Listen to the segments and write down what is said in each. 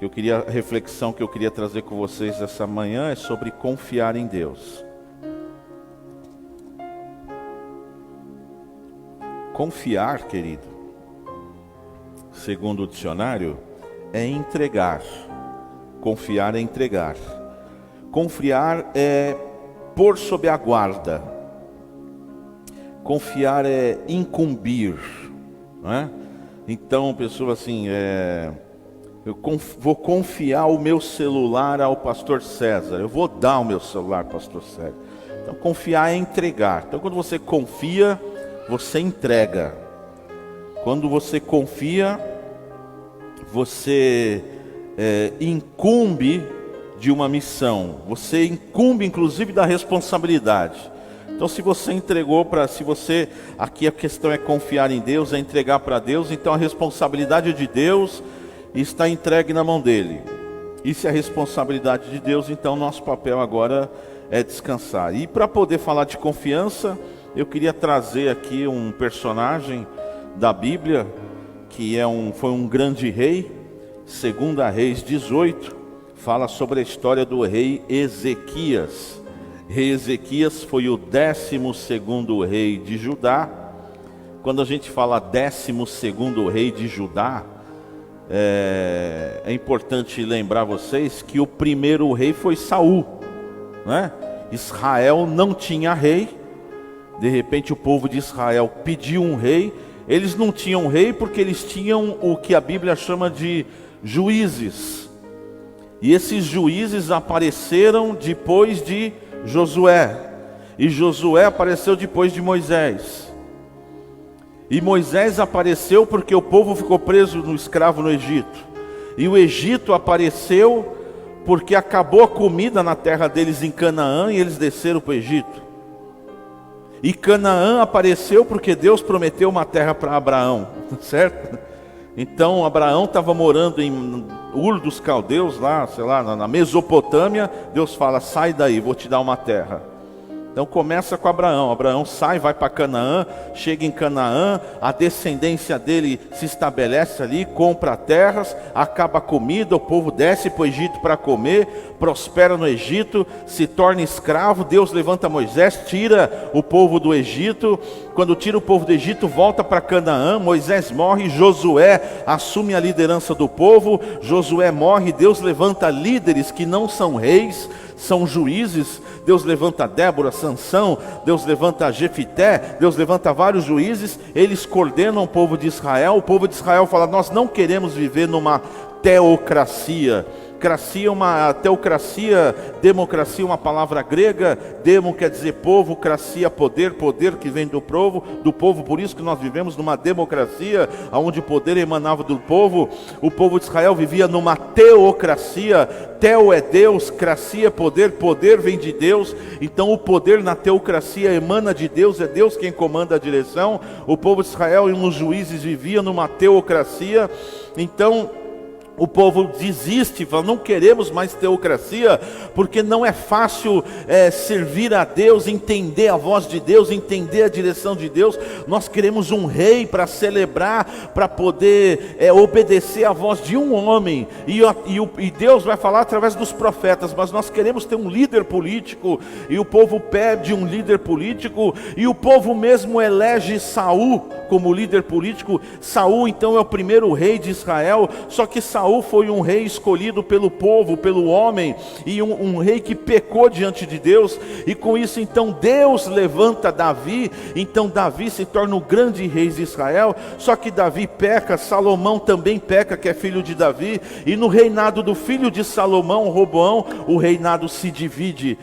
A reflexão que eu queria trazer com vocês essa manhã é sobre confiar em Deus. Confiar, querido, segundo o dicionário, é entregar. Confiar é entregar. Confiar é pôr sob a guarda. Confiar é incumbir, não é? Então, pessoa assim, eu vou confiar o meu celular ao pastor César. Eu vou dar o meu celular ao pastor César. Então, confiar é entregar. Então, quando você confia, você entrega. Quando você confia, você incumbe de uma missão. Você incumbe, inclusive, da responsabilidade. Então, se você entregou aqui a questão é confiar em Deus, é entregar para Deus, então a responsabilidade de Deus está entregue na mão dele. E se a responsabilidade de Deus, então nosso papel agora é descansar. E para poder falar de confiança, eu queria trazer aqui um personagem da Bíblia, que foi um grande rei. 2 Reis 18, fala sobre a história do rei Ezequias. Rei Ezequias foi o 12º rei de Judá. Quando a gente fala 12º rei de Judá, é importante lembrar vocês que o primeiro rei foi Saul, né? Israel não tinha rei. De repente o povo de Israel pediu um rei. Eles não tinham rei porque eles tinham o que a Bíblia chama de juízes. E esses juízes apareceram depois de Josué. E Josué apareceu depois de Moisés. E Moisés apareceu porque o povo ficou preso no escravo no Egito. E o Egito apareceu porque acabou a comida na terra deles em Canaã e eles desceram para o Egito. E Canaã apareceu porque Deus prometeu uma terra para Abraão, certo? Então Abraão estava morando em Ur dos Caldeus, lá, sei lá, na Mesopotâmia. Deus fala, sai daí, vou te dar uma terra. Então começa com Abraão. Abraão sai, vai para Canaã, chega em Canaã, a descendência dele se estabelece ali, compra terras, acaba a comida, o povo desce para o Egito para comer, prospera no Egito, se torna escravo. Deus levanta Moisés, tira o povo do Egito. Quando tira o povo do Egito, volta para Canaã. Moisés morre, Josué assume a liderança do povo. Josué morre, Deus levanta líderes que não são reis, são juízes. Deus levanta Débora, Sansão, Deus levanta Jefité, Deus levanta vários juízes. Eles coordenam o povo de Israel. O povo de Israel fala, nós não queremos viver numa teocracia. Teocracia, democracia, uma palavra grega. Demo quer dizer povo, cracia, poder que vem do povo, por isso que nós vivemos numa democracia, onde o poder emanava do povo. O povo de Israel vivia numa teocracia. Teo é Deus, cracia, poder vem de Deus. Então o poder na teocracia emana de Deus, é Deus quem comanda a direção. O povo de Israel e os juízes viviam numa teocracia. Então o povo desiste, fala, não queremos mais teocracia, porque não é fácil servir a Deus, entender a voz de Deus, entender a direção de Deus. Nós queremos um rei para celebrar, para poder obedecer à voz de um homem, e Deus vai falar através dos profetas, mas nós queremos ter um líder político, e o povo pede um líder político, e o povo mesmo elege Saul como líder político. Saul então é o primeiro rei de Israel, só que Saul foi um rei escolhido pelo povo, pelo homem, e um rei que pecou diante de Deus, e com isso então Deus levanta Davi. Então Davi se torna o grande rei de Israel. Só que Davi peca, Salomão também peca, que é filho de Davi, e no reinado do filho de Salomão, Roboão, o reinado se divide,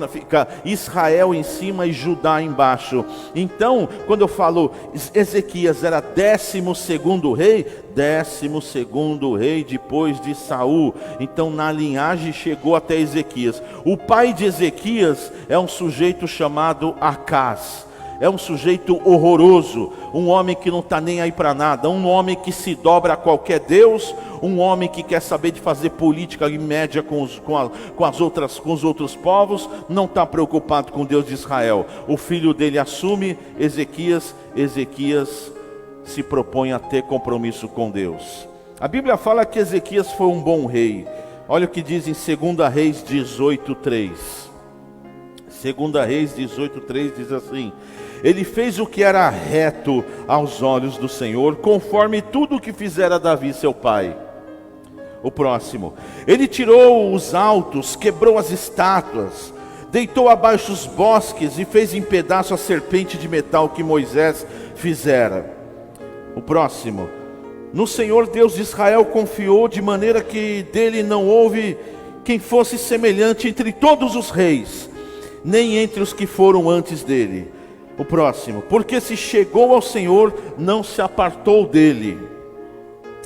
fica Israel em cima e Judá embaixo. Então, quando eu falo Ezequias era 12º rei, 12º rei depois de Saul. Então na linhagem chegou até Ezequias. O pai de Ezequias é um sujeito chamado Acás. É um sujeito horroroso, um homem que não está nem aí para nada, um homem que se dobra a qualquer Deus, um homem que quer saber de fazer política e média com os outros povos, não está preocupado com Deus de Israel. O filho dele assume Ezequias se propõe a ter compromisso com Deus. A Bíblia fala que Ezequias foi um bom rei. Olha o que diz em 2 Reis 18:3. 2 Reis 18:3 diz assim: ele fez o que era reto aos olhos do Senhor, conforme tudo o que fizera Davi seu pai. O próximo: ele tirou os altos, quebrou as estátuas, deitou abaixo os bosques e fez em pedaço a serpente de metal que Moisés fizera. O próximo: no Senhor Deus de Israel confiou, de maneira que dele não houve quem fosse semelhante entre todos os reis, nem entre os que foram antes dele. O próximo: porque se chegou ao Senhor, não se apartou dele,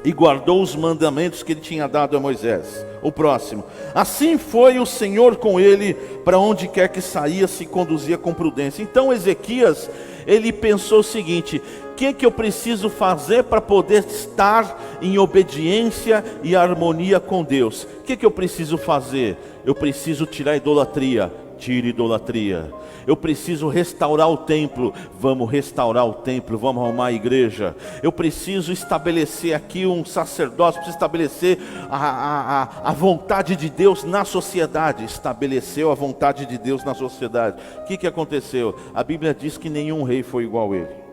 e guardou os mandamentos que ele tinha dado a Moisés. O próximo: assim foi o Senhor com ele, para onde quer que saía, se conduzia com prudência. Então Ezequias, ele pensou o seguinte: o que eu preciso fazer para poder estar em obediência e harmonia com Deus? O que eu preciso fazer? Eu preciso tirar a idolatria. Tire idolatria. Eu preciso restaurar o templo. Vamos restaurar o templo, vamos arrumar a igreja. Eu preciso estabelecer aqui um sacerdócio, preciso estabelecer a vontade de Deus na sociedade. Estabeleceu a vontade de Deus na sociedade. O que aconteceu? A Bíblia diz que nenhum rei foi igual a ele.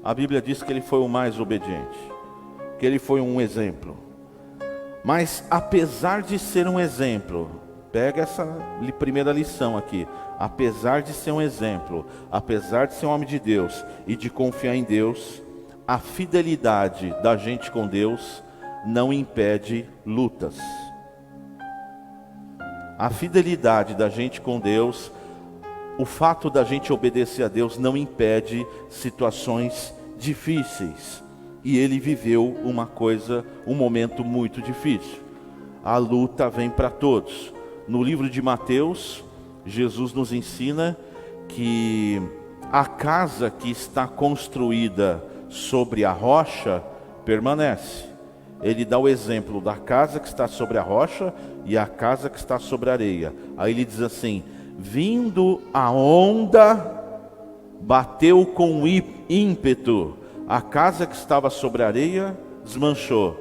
A Bíblia diz que ele foi o mais obediente, que ele foi um exemplo. Mas apesar de ser um exemplo, pega essa primeira lição aqui. Apesar de ser um exemplo, apesar de ser um homem de Deus e de confiar em Deus, a fidelidade da gente com Deus não impede lutas. A fidelidade da gente com Deus, o fato da gente obedecer a Deus não impede situações difíceis. E ele viveu um momento muito difícil. A luta vem para todos. No livro de Mateus, Jesus nos ensina que a casa que está construída sobre a rocha permanece. Ele dá o exemplo da casa que está sobre a rocha e a casa que está sobre a areia. Aí ele diz assim: vindo a onda, bateu com ímpeto. A casa que estava sobre a areia desmanchou,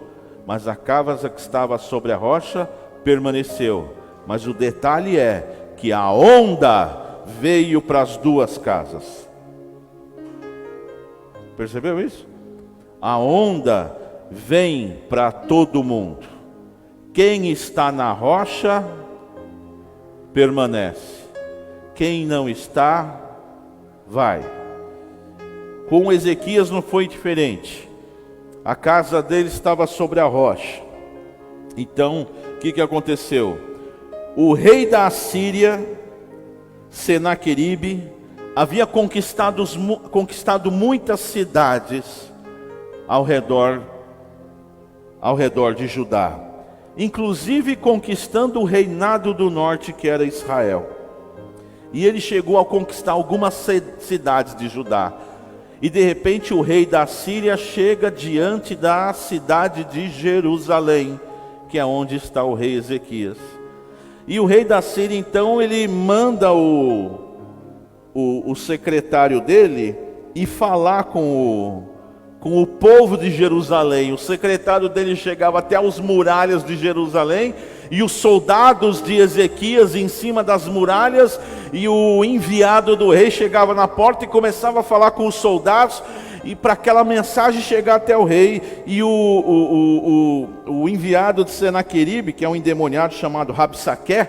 mas a casa que estava sobre a rocha permaneceu. Mas o detalhe é que a onda veio para as duas casas. Percebeu isso? A onda vem para todo mundo. Quem está na rocha permanece. Quem não está, vai. Com Ezequias não foi diferente. A casa dele estava sobre a rocha. Então, o que aconteceu? O rei da Assíria, Senaqueribe, havia conquistado muitas cidades ao redor de Judá, inclusive conquistando o reinado do norte, que era Israel. E ele chegou a conquistar algumas cidades de Judá. E de repente o rei da Síria chega diante da cidade de Jerusalém, que é onde está o rei Ezequias. E o rei da Síria, então, ele manda o secretário dele ir falar com o povo de Jerusalém. O secretário dele chegava até as muralhas de Jerusalém, e os soldados de Ezequias em cima das muralhas, e o enviado do rei chegava na porta e começava a falar com os soldados, e para aquela mensagem chegar até o rei. E o enviado de Senaqueribe, que é um endemoniado chamado Rabsaque,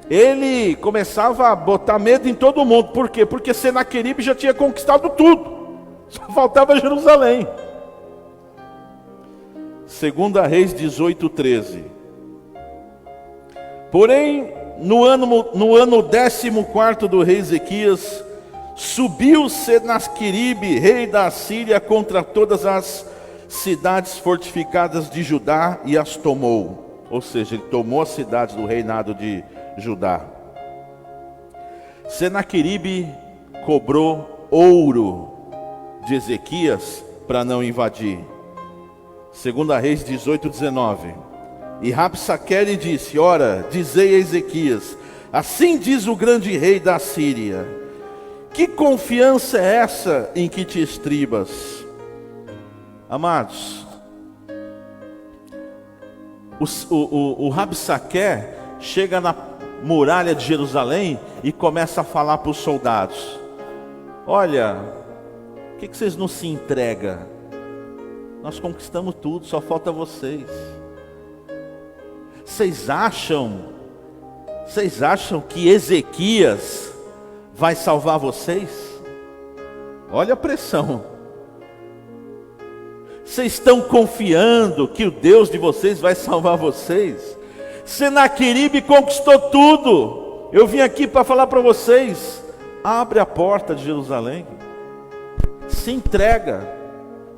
ele começava a botar medo em todo mundo. Por quê? Porque Senaqueribe já tinha conquistado tudo, só faltava Jerusalém. 2 Reis 18:13. Porém, no ano 14º do rei Ezequias, subiu Senaqueribe, rei da Assíria, contra todas as cidades fortificadas de Judá e as tomou. Ou seja, ele tomou as cidades do reinado de Judá. Senaqueribe cobrou ouro de Ezequias para não invadir. 2 Reis 18:19. E Rabsaque lhe disse: ora, dizei a Ezequias: assim diz o grande rei da Síria, que confiança é essa em que te estribas? Amados, o Rabsaque chega na muralha de Jerusalém e começa a falar para os soldados: olha, por que vocês não se entregam? Nós conquistamos tudo, só falta vocês. Vocês acham que Ezequias vai salvar vocês? Olha a pressão. Vocês estão confiando que o Deus de vocês vai salvar vocês? Senaqueribe conquistou tudo. Eu vim aqui para falar para vocês: abre a porta de Jerusalém, se entrega,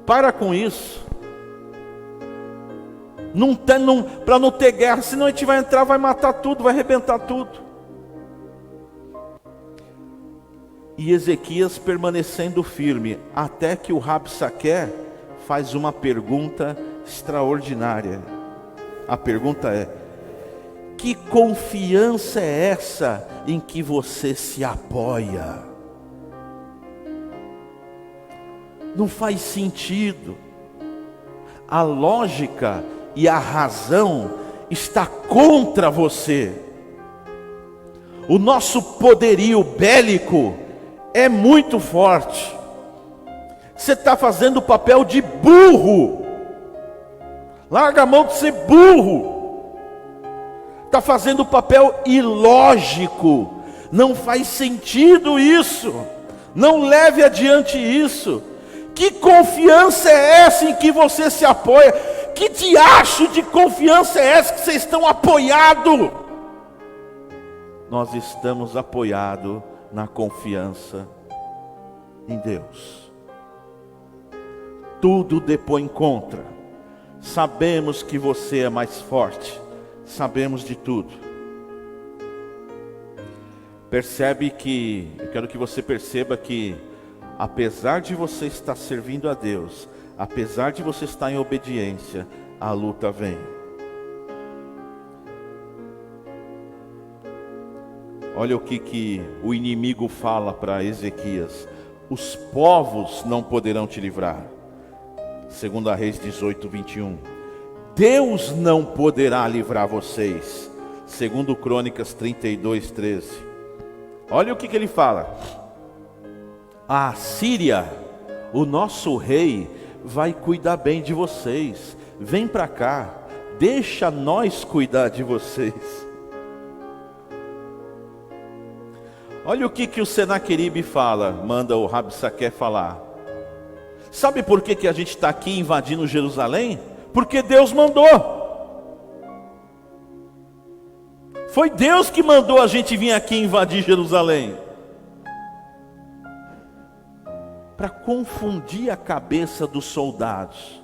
para com isso. Para não ter guerra, senão a gente vai entrar, vai matar tudo, vai arrebentar tudo. E Ezequias permanecendo firme, até que o Rabsaque faz uma pergunta extraordinária. A pergunta é: que confiança é essa em que você se apoia? Não faz sentido. A lógica e a razão está contra você. O nosso poderio bélico é muito forte. Você está fazendo o papel de burro. Larga a mão de ser burro. Está fazendo o papel ilógico. Não faz sentido isso. Não leve adiante isso. Que confiança é essa em que você se apoia? Que diacho de confiança é essa que vocês estão apoiados? Nós estamos apoiados na confiança em Deus. Tudo depõe contra. Sabemos que você é mais forte. Sabemos de tudo. Eu quero que você perceba que, apesar de você estar servindo a Deus, apesar de você estar em obediência, a luta vem. Olha o que o inimigo fala para Ezequias: os povos não poderão te livrar. 2 Reis 18, 21. Deus não poderá livrar vocês. 2 Crônicas 32, 13. Olha o que ele fala: a Síria, o nosso rei, vai cuidar bem de vocês. Vem para cá, deixa nós cuidar de vocês. Olha o que o Senaqueribe fala, manda o Rabsaque falar. Sabe por que a gente está aqui invadindo Jerusalém? Porque Deus mandou. Foi Deus que mandou a gente vir aqui invadir Jerusalém. Para confundir a cabeça dos soldados.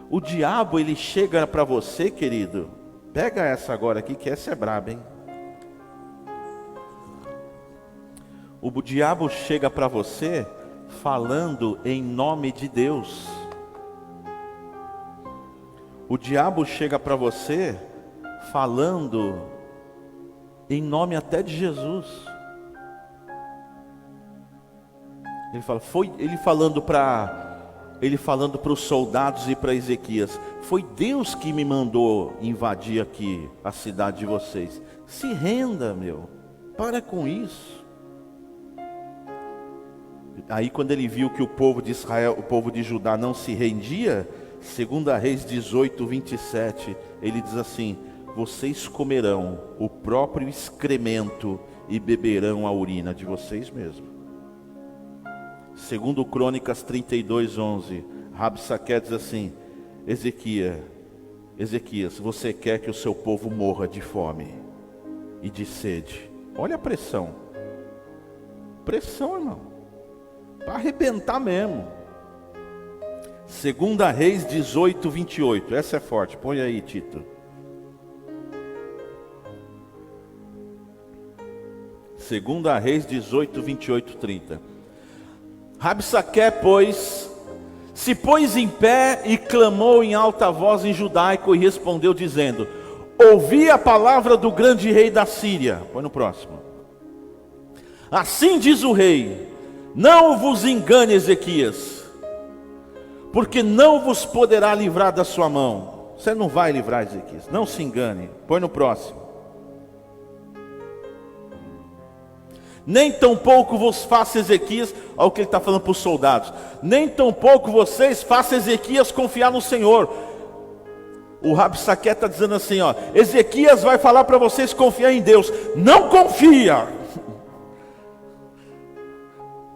O diabo, ele chega para você, querido. Pega essa agora aqui, que essa é braba, hein? O diabo chega para você falando em nome de Deus. O diabo chega para você falando em nome até de Jesus. Ele falando para os soldados e para Ezequias: foi Deus que me mandou invadir aqui a cidade de vocês. Se renda, para com isso. Aí quando ele viu que o povo de Israel, o povo de Judá não se rendia, 2 Reis 18, 27, ele diz assim: vocês comerão o próprio excremento e beberão a urina de vocês mesmos. 2 Crônicas 32, 11, Rabsaque diz assim: Ezequias, você quer que o seu povo morra de fome e de sede? Olha a pressão. Pressão, irmão. Para arrebentar mesmo. 2 Reis 18, 28. Essa é forte, põe aí, Tito. 2 Reis 18, 28, 30. Rabsaque, se pôs em pé e clamou em alta voz em judaico e respondeu dizendo: ouvi a palavra do grande rei da Síria. Põe no próximo. Assim diz o rei: não vos engane, Ezequias, porque não vos poderá livrar da sua mão. Você não vai livrar Ezequias, não se engane. Põe no próximo. Nem tampouco vos faça Ezequias, olha o que ele está falando para os soldados. Nem tampouco vocês façam Ezequias confiar no Senhor. O Rabsaque está dizendo assim, ó, Ezequias vai falar para vocês confiar em Deus. Não confia.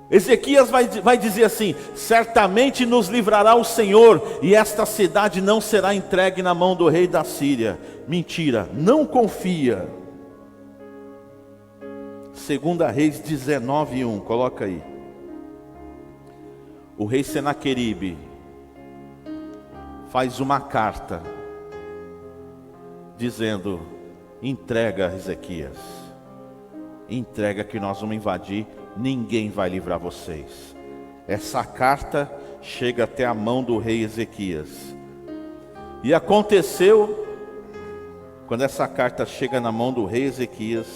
Ezequias vai dizer assim, certamente nos livrará o Senhor, e esta cidade não será entregue na mão do rei da Síria. Mentira, não confia. 2 Reis 19:1, coloca aí. O rei Senaqueribe faz uma carta dizendo, entrega Ezequias, entrega que nós vamos invadir, ninguém vai livrar vocês. Essa carta chega até a mão do rei Ezequias. E aconteceu, quando essa carta chega na mão do rei Ezequias,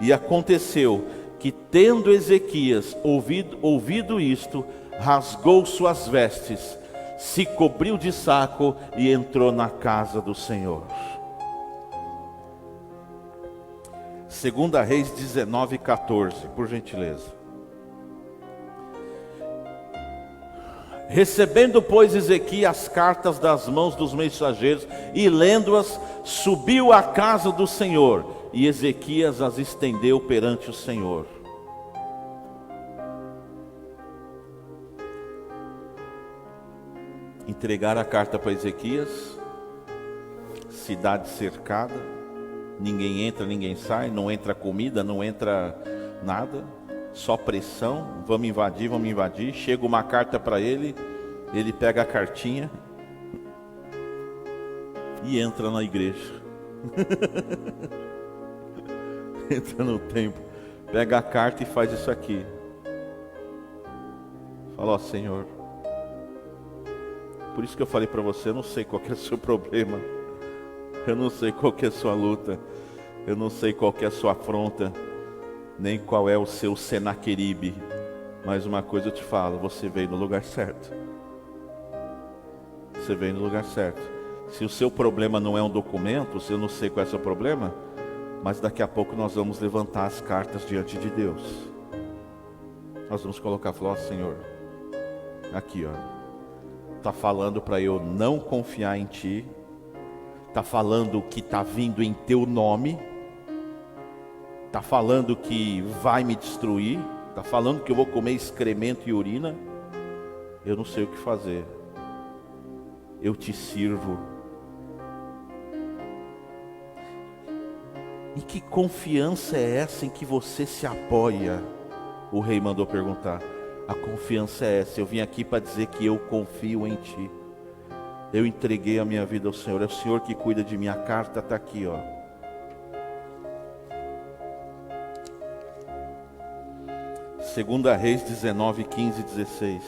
e aconteceu que, tendo Ezequias ouvido isto, rasgou suas vestes, se cobriu de saco e entrou na casa do Senhor. 2 Reis 19:14, por gentileza. Recebendo, pois, Ezequias as cartas das mãos dos mensageiros e lendo-as, subiu à casa do Senhor, e Ezequias as estendeu perante o Senhor. Entregar a carta para Ezequias, cidade cercada, ninguém entra, ninguém sai, não entra comida, não entra nada, só pressão, vamos invadir. Chega uma carta para ele, ele pega a cartinha e entra na igreja. Entra no templo, pega a carta e faz isso aqui. Fala, ó Senhor, por isso que eu falei para você, eu não sei qual que é o seu problema, eu não sei qual que é a sua luta, eu não sei qual que é a sua afronta, nem qual é o seu Senaqueribe, mas uma coisa eu te falo, você veio no lugar certo. Você veio no lugar certo. Se o seu problema não é um documento, se eu não sei qual é o seu problema, mas daqui a pouco nós vamos levantar as cartas diante de Deus. Nós vamos colocar, falar, ó Senhor, aqui ó, está falando para eu não confiar em Ti, está falando que está vindo em Teu nome, está falando que vai me destruir, está falando que eu vou comer excremento e urina, eu não sei o que fazer, eu Te sirvo. E que confiança é essa em que você se apoia? O rei mandou perguntar. A confiança é essa, eu vim aqui para dizer que eu confio em Ti. Eu entreguei a minha vida ao Senhor, é o Senhor que cuida de mim. A carta está aqui, ó. Segunda Reis 19, 15 e 16.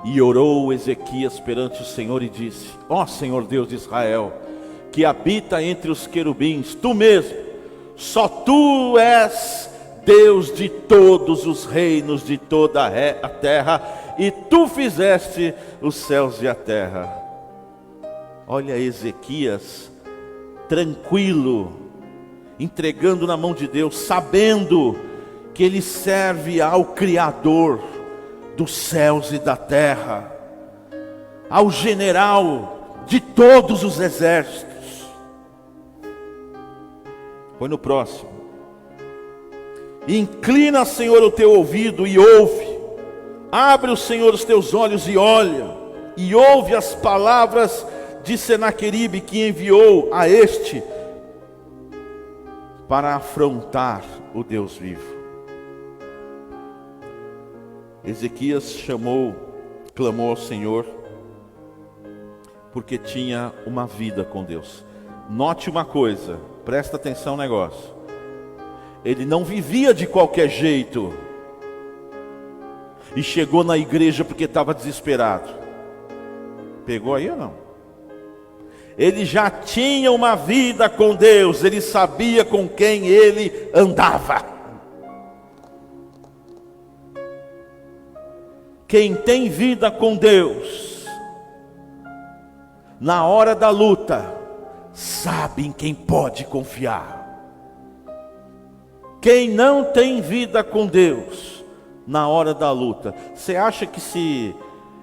E orou Ezequias perante o Senhor e disse, ó Senhor Deus de Israel, que habita entre os querubins, Tu mesmo, só Tu és Deus de todos os reinos de toda a terra, e Tu fizeste os céus e a terra. Olha Ezequias, tranquilo, entregando na mão de Deus, sabendo que ele serve ao Criador dos céus e da terra, ao general de todos os exércitos. Põe no próximo. Inclina, Senhor, o teu ouvido e ouve. Abre, o Senhor, os teus olhos e olha. E ouve as palavras de Senaqueribe, que enviou a este para afrontar o Deus vivo. Ezequias clamou ao Senhor, porque tinha uma vida com Deus. Note uma coisa, presta atenção no negócio. Ele não vivia de qualquer jeito e chegou na igreja porque estava desesperado. Pegou aí ou não? Ele já tinha uma vida com Deus, ele sabia com quem ele andava. Quem tem vida com Deus na hora da luta, sabe em quem pode confiar. Quem não tem vida com Deus, na hora da luta, você acha que se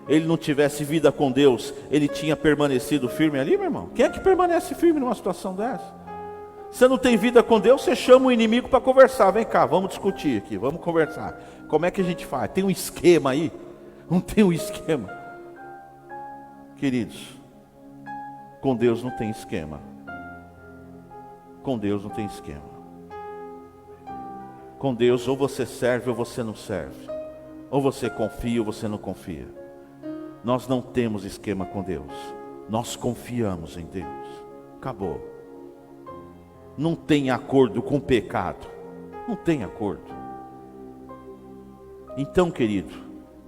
ele não tivesse vida com Deus, ele tinha permanecido firme ali, meu irmão? Quem é que permanece firme numa situação dessa? Você não tem vida com Deus, você chama o inimigo para conversar. Vem cá, vamos discutir aqui, vamos conversar. Como é que a gente faz? Tem um esquema aí? Não tem um esquema. Queridos, com Deus não tem esquema. Com Deus não tem esquema. Com Deus, ou você serve ou você não serve. Ou você confia ou você não confia. Nós não temos esquema com Deus. Nós confiamos em Deus. Acabou. Não tem acordo com o pecado. Não tem acordo. Então, querido,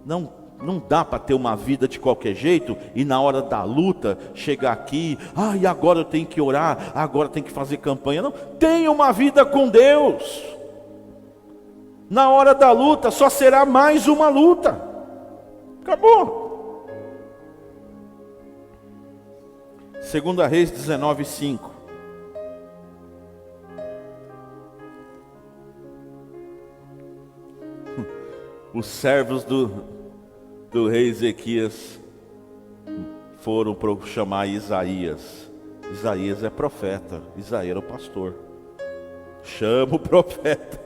não dá para ter uma vida de qualquer jeito e na hora da luta chegar aqui, e agora eu tenho que orar, agora eu tenho que fazer campanha. Não, tenha uma vida com Deus. Na hora da luta só será mais uma luta. Acabou. 2 Reis 19:5. Os servos do rei Ezequias foram para chamar Isaías. Isaías é profeta, Isaías era o pastor. Chama o profeta.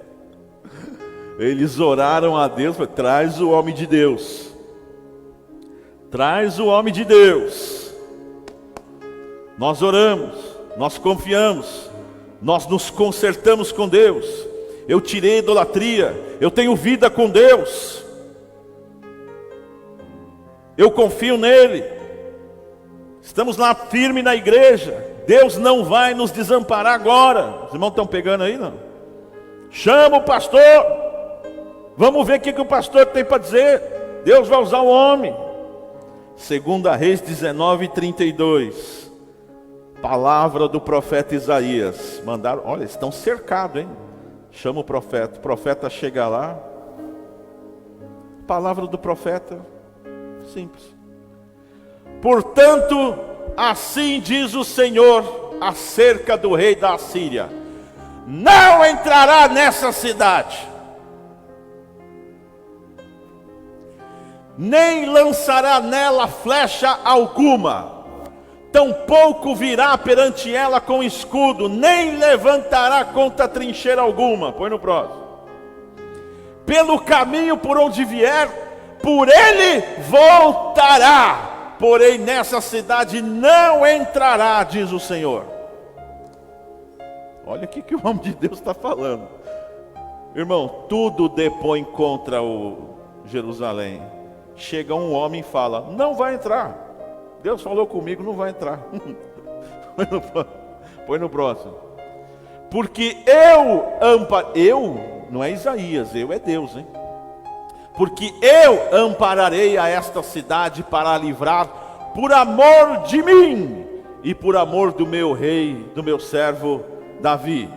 Eles oraram a Deus, traz o homem de Deus. Traz o homem de Deus. Nós oramos, nós confiamos, nós nos consertamos com Deus. Eu tirei a idolatria, eu tenho vida com Deus. Eu confio nele. Estamos lá firme na igreja. Deus não vai nos desamparar agora. Os irmãos estão pegando aí, não? Chama o pastor. Vamos ver o que o pastor tem para dizer. Deus vai usar o homem. 2 Reis 19:32. Palavra do profeta Isaías. Mandaram, olha, estão cercados, hein? Chama o profeta chega lá. Palavra do profeta, simples. Portanto, assim diz o Senhor acerca do rei da Assíria: não entrará nessa cidade, nem lançará nela flecha alguma, tampouco virá perante ela com escudo, nem levantará contra trincheira alguma. Põe no próximo. Pelo caminho por onde vier, por ele voltará, porém nessa cidade não entrará, diz o Senhor. Olha o que o homem de Deus está falando. Irmão, tudo depõe contra o Jerusalém. Chega um homem e fala, não vai entrar. Deus falou comigo, não vai entrar. Põe no próximo. Porque eu, não é Isaías, eu é Deus, hein? Porque eu ampararei a esta cidade para a livrar, por amor de mim e por amor do meu rei, do meu servo Davi.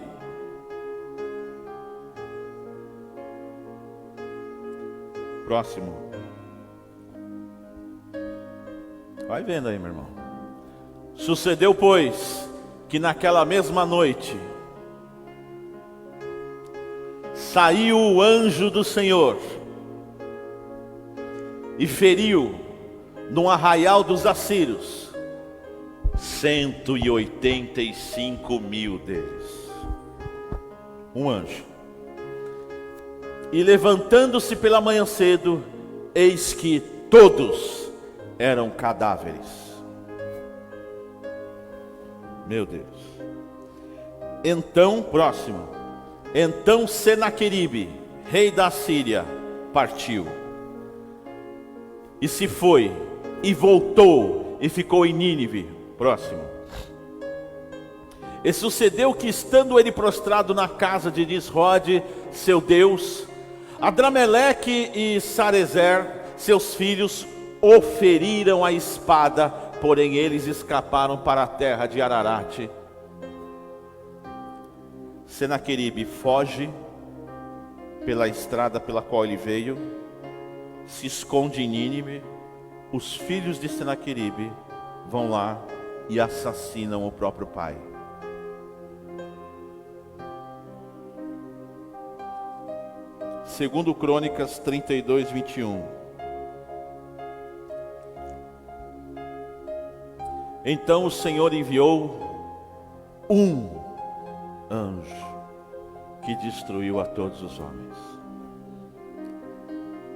Próximo. Vai vendo aí, meu irmão. Sucedeu, pois, que naquela mesma noite saiu o anjo do Senhor e feriu no arraial dos assírios 185.000 deles. Um anjo. E levantando-se pela manhã cedo, eis que todos eram cadáveres. Meu Deus. Então, próximo. Então Senaqueribe, rei da Síria, partiu. E se foi, e voltou, e ficou em Nínive. Próximo. E sucedeu que, estando ele prostrado na casa de Nisrode, seu Deus, Adrameleque e Sarezer, seus filhos, o feriram a espada, porém eles escaparam para a terra de Ararate. Senaqueribe foge pela estrada pela qual ele veio, se esconde em Nínive. Os filhos de Senaqueribe vão lá e assassinam o próprio pai. Segundo Crônicas 32, 21. Então o Senhor enviou um anjo que destruiu a todos os homens.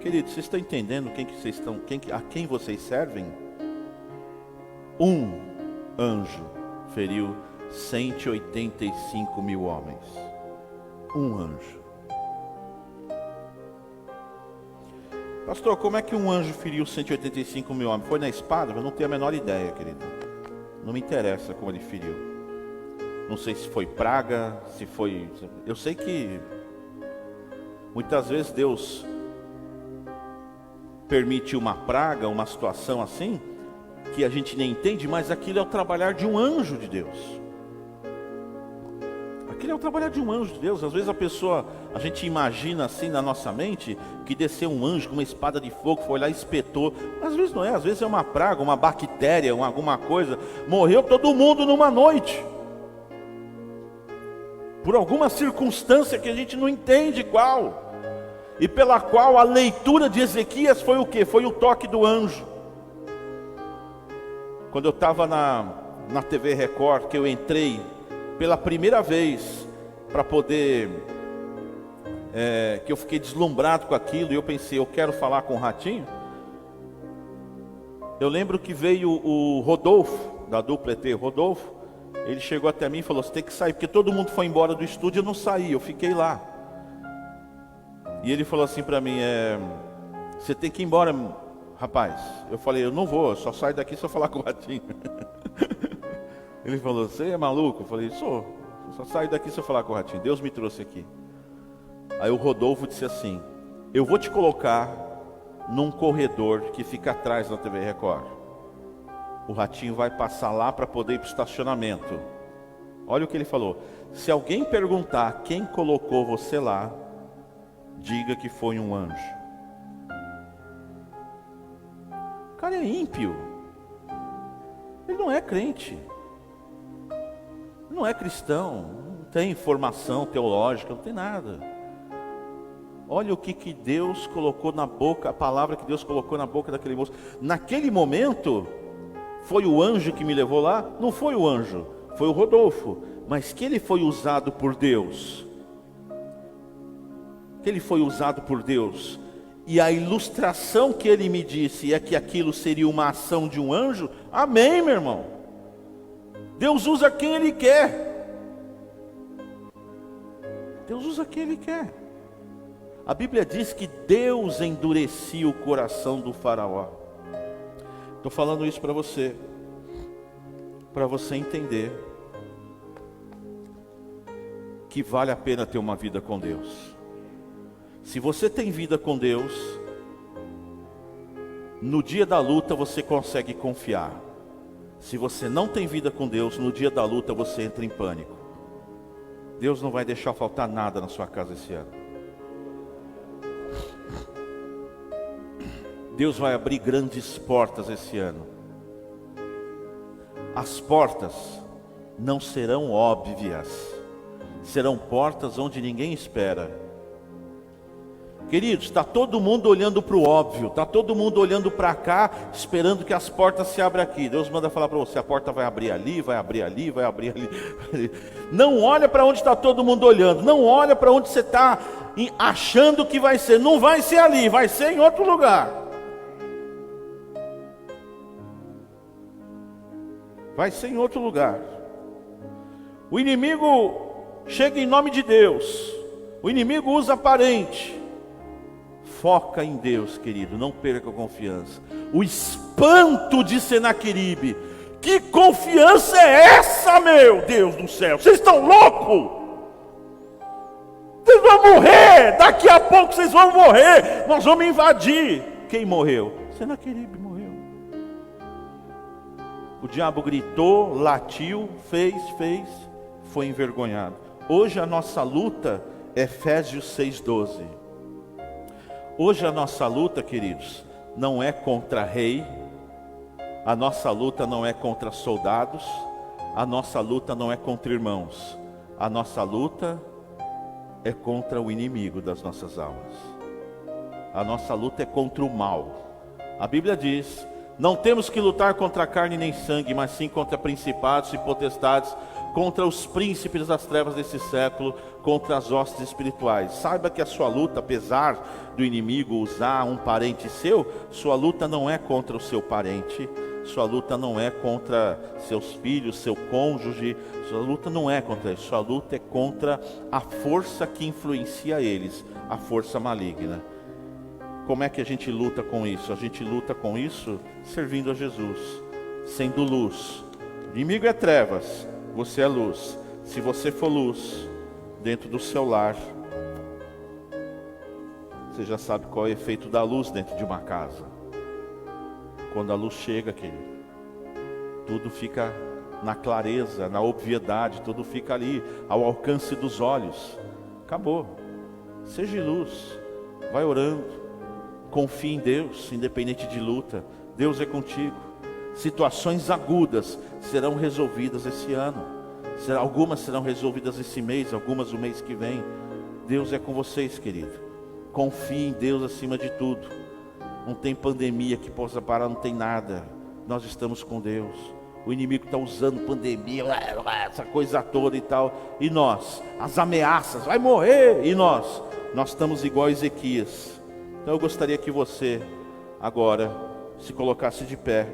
Queridos, vocês estão entendendo a quem vocês servem? Um anjo feriu 185 mil homens. Um anjo. Pastor, como é que um anjo feriu 185 mil homens? Foi na espada? Eu não tenho a menor ideia, querido. Não me interessa como ele feriu. Não sei se foi praga, se foi... Eu sei que muitas vezes Deus permite uma praga, uma situação assim, que a gente nem entende, mas aquilo é o trabalhar de um anjo de Deus. Aquilo é o trabalhar de um anjo de Deus. Às vezes a gente imagina assim na nossa mente, que desceu um anjo com uma espada de fogo, foi lá e espetou. Às vezes não é, às vezes é uma praga, uma bactéria, alguma coisa. Morreu todo mundo numa noite. Por alguma circunstância que a gente não entende qual. E pela qual a leitura de Ezequias foi o quê? Foi o toque do anjo. Quando eu estava na TV Record, que eu entrei pela primeira vez para poder, que eu fiquei deslumbrado com aquilo, e eu pensei, eu quero falar com o Ratinho. Eu lembro que veio o Rodolfo, da dupla ET, Rodolfo. Ele chegou até mim e falou, você tem que sair, porque todo mundo foi embora do estúdio, eu não saí, eu fiquei lá. E ele falou assim para mim, você tem que ir embora, rapaz. Eu falei, eu não vou, eu só saio daqui se eu falar com o Ratinho. Ele falou, você é maluco? Eu falei, sou, só saio daqui se eu falar com o Ratinho, Deus me trouxe aqui. Aí o Rodolfo disse assim, eu vou te colocar num corredor que fica atrás da TV Record. O Ratinho vai passar lá para poder ir para o estacionamento. Olha o que ele falou, se alguém perguntar quem colocou você lá, diga que foi um anjo. O cara é ímpio. Ele não é crente. Não é cristão. Não tem formação teológica, não tem nada. Olha o que Deus colocou na boca, a palavra que Deus colocou na boca daquele moço. Naquele momento, foi o anjo que me levou lá? Não foi o anjo, foi o Rodolfo. Mas que ele foi usado por Deus. Que ele foi usado por Deus. E a ilustração que ele me disse é que aquilo seria uma ação de um anjo. Amém, meu irmão. Deus usa quem Ele quer. Deus usa quem Ele quer. A Bíblia diz que Deus endurecia o coração do faraó. Estou falando isso para você entender que vale a pena ter uma vida com Deus. Se você tem vida com Deus, no dia da luta você consegue confiar. Se você não tem vida com Deus, no dia da luta você entra em pânico. Deus não vai deixar faltar nada na sua casa esse ano. Deus vai abrir grandes portas esse ano. As portas não serão óbvias, serão portas onde ninguém espera. Queridos, está todo mundo olhando para o óbvio, está todo mundo olhando para cá, esperando que as portas se abram aqui. Deus manda falar para você, a porta vai abrir ali, vai abrir ali, vai abrir ali. Não olha para onde está todo mundo olhando, não olha para onde você está achando que vai ser. Não vai ser ali, vai ser em outro lugar. Vai ser em outro lugar. O inimigo chega em nome de Deus, o inimigo usa aparente. Foca em Deus, querido, não perca a confiança. O espanto de Senaqueribe. Que confiança é essa, meu Deus do céu? Vocês estão loucos? Vocês vão morrer, daqui a pouco vocês vão morrer. Nós vamos invadir. Quem morreu? Senaqueribe morreu. O diabo gritou, latiu, fez, foi envergonhado. Hoje a nossa luta é Efésios 6:12. Hoje a nossa luta, queridos, não é contra rei, A nossa luta não é contra soldados, a nossa luta não é contra irmãos, a nossa luta é contra o inimigo das nossas almas. A nossa luta é contra o mal. A Bíblia diz: não temos que lutar contra carne nem sangue, mas sim contra principados e potestades, contra os príncipes das trevas desse século, contra as hostes espirituais. Saiba que a sua luta, apesar do inimigo usar um parente seu, sua luta não é contra o seu parente, sua luta não é contra seus filhos, seu cônjuge, sua luta não é contra isso, sua luta é contra a força que influencia eles, a força maligna. Como é que a gente luta com isso? A gente luta com isso servindo a Jesus, sendo luz. O inimigo é trevas, você é luz. Se você for luz dentro do seu lar, você já sabe qual é o efeito da luz dentro de uma casa. Quando a luz chega, querido, tudo fica na clareza, na obviedade, tudo fica ali, ao alcance dos olhos. Acabou. Seja luz, vai orando, confie em Deus, independente de luta. Deus é contigo. Situações agudas serão resolvidas esse ano. Algumas serão resolvidas esse mês, algumas o mês que vem. Deus é com vocês, querido. Confie em Deus acima de tudo. Não tem pandemia que possa parar, não tem nada. Nós estamos com Deus. O inimigo está usando pandemia, essa coisa toda e tal. E nós, as ameaças, vai morrer. E nós estamos igual a Ezequias. Então eu gostaria que você agora se colocasse de pé.